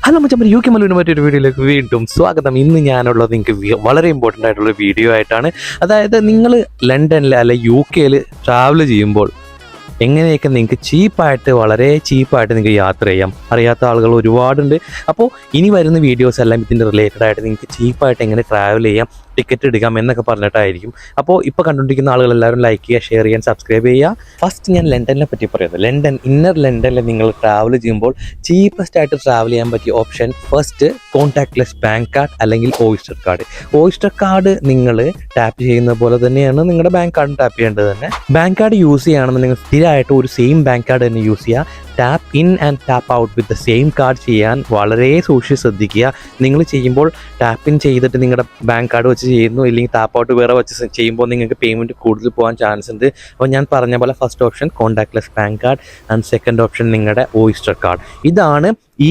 Hello മച്ചാ U K മലൂരിന് മറ്റൊരു വീഡിയോയിലേക്ക് വീണ്ടും സ്വാഗതം. ഇന്ന് ഞാനുള്ളത് നിങ്ങൾക്ക് വളരെ ഇമ്പോർട്ടൻ്റ് ആയിട്ടുള്ള വീഡിയോ ആയിട്ടാണ്. അതായത് നിങ്ങൾ ലണ്ടനിൽ അല്ലെ യു കെയിൽ ട്രാവൽ ചെയ്യുമ്പോൾ എങ്ങനെയൊക്കെ നിങ്ങൾക്ക് ചീപ്പായിട്ട് വളരെ ചീപ്പായിട്ട് നിങ്ങൾക്ക് യാത്ര ചെയ്യാം. അറിയാത്ത ആളുകൾ ഒരുപാടുണ്ട്. അപ്പോൾ ഇനി വരുന്ന വീഡിയോസ് എല്ലാം ഇതിൻ്റെ റിലേറ്റഡ് ആയിട്ട് നിങ്ങൾക്ക് ചീപ്പായിട്ട് എങ്ങനെ ട്രാവൽ ചെയ്യാം, ടിക്കറ്റ് എടുക്കാം എന്നൊക്കെ പറഞ്ഞിട്ടായിരിക്കും. അപ്പോൾ ഇപ്പോൾ കണ്ടുകൊണ്ടിരിക്കുന്ന ആളുകളെല്ലാവരും ലൈക്ക് ചെയ്യുക, ഷെയർ ചെയ്യാൻ, സബ്സ്ക്രൈബ് ചെയ്യുക. ഫസ്റ്റ് ഞാൻ ലണ്ടനെ പറ്റി പറയുന്നത്. ഇന്നർ ലണ്ടനിൽ നിങ്ങൾ ട്രാവൽ ചെയ്യുമ്പോൾ ചീപ്പസ്റ്റ് ആയിട്ട് ട്രാവൽ ചെയ്യാൻ പറ്റിയ option first contactless bank card അല്ലെങ്കിൽ ഓയിസ്റ്റർ കാർഡ്. ഓയിസ്റ്റർ കാർഡ് നിങ്ങൾ ടാപ്പ് ചെയ്യുന്ന പോലെ തന്നെയാണ് നിങ്ങളുടെ ബാങ്ക് കാർഡ് ടാപ്പ് ചെയ്യേണ്ടത് തന്നെ. ബാങ്ക് കാർഡ് യൂസ് ചെയ്യുകയാണെന്ന് നിങ്ങൾ സ്ഥിരമായിട്ട് ഒരു സെയിം ബാങ്ക് കാർഡ് തന്നെ യൂസ് ചെയ്യുക. Tap in and tap out with the same card ചെയ്യാൻ വളരെ സൂക്ഷിച്ച് ശ്രദ്ധിക്കുക. നിങ്ങൾ ചെയ്യുമ്പോൾ ടാപ്പ് ഇൻ ചെയ്തിട്ട് നിങ്ങളുടെ ബാങ്ക് കാർഡ് വെച്ച് ചെയ്യുന്നു, ഇല്ലെങ്കിൽ ടാപ്പ് ഔട്ട് വേറെ വെച്ച് ചെയ്യുമ്പോൾ നിങ്ങൾക്ക് പേയ്മെൻറ്റ് കൂടുതൽ പോകാൻ ചാൻസ് ഉണ്ട്. അപ്പോൾ ഞാൻ പറഞ്ഞ പോലെ first option contactless bank card and second option നിങ്ങളുടെ ഓയിസ്റ്റർ കാർഡ്. ഇതാണ്